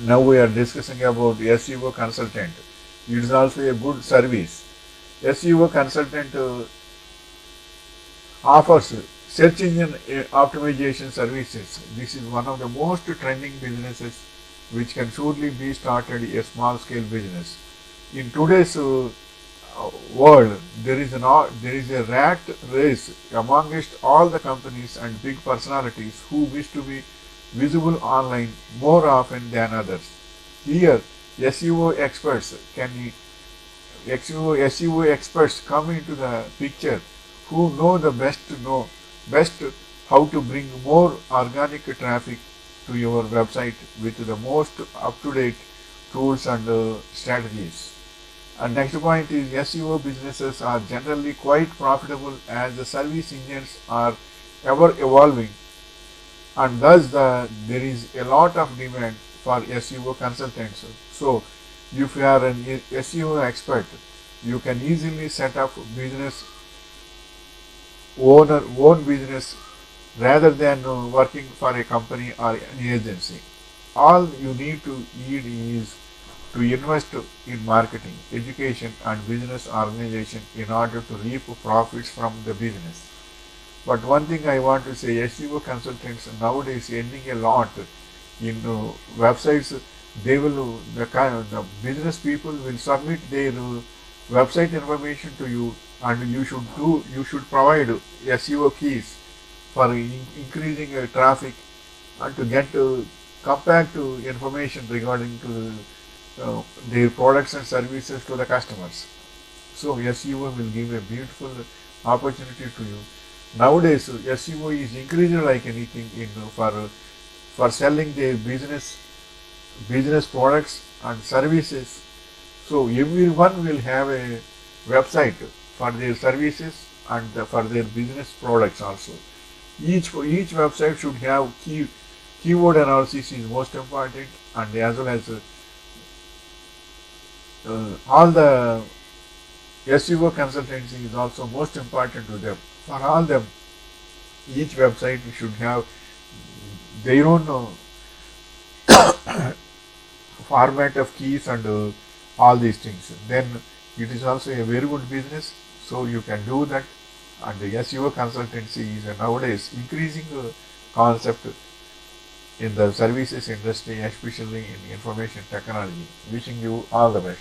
Now we are discussing about SEO Consultant. It is also a good service. SEO Consultant offers search engine optimization services. This is one of the most trending businesses which can surely be started a small scale business. In today's world, there is a rat race amongst all the companies and big personalities who wish to be visible online more often than others. Here, SEO experts can SEO experts come into the picture who know best how to bring more organic traffic to your website with the most up-to-date tools and strategies. And next point is SEO businesses are generally quite profitable as the service engines are ever evolving, and thus there is a lot of demand for SEO consultants. So if you are an SEO expert, you can easily set up own business rather than working for a company or an agency. All you need to need is to invest in marketing, education and business organization in order to reap profits from the business. But one thing I want to say, SEO consultants nowadays earning a lot in websites. They will the business people will submit their website information to you, and you should provide SEO keys for increasing traffic and to get compact information regarding to their products and services to the customers. So SEO will give a beautiful opportunity to you. Nowadays, SEO is increasing like anything in for selling their business products and services. So everyone will have a website for their services and for their business products also. Each website should have keyword analysis is most important, and as well as all the SEO consultancy is also most important to them. For all them, each website should have their own format of keys and all these things. Then it is also a very good business, so you can do that. And the SEO consultancy is nowadays increasing concept in the services industry, especially in information technology. Wishing you all the best.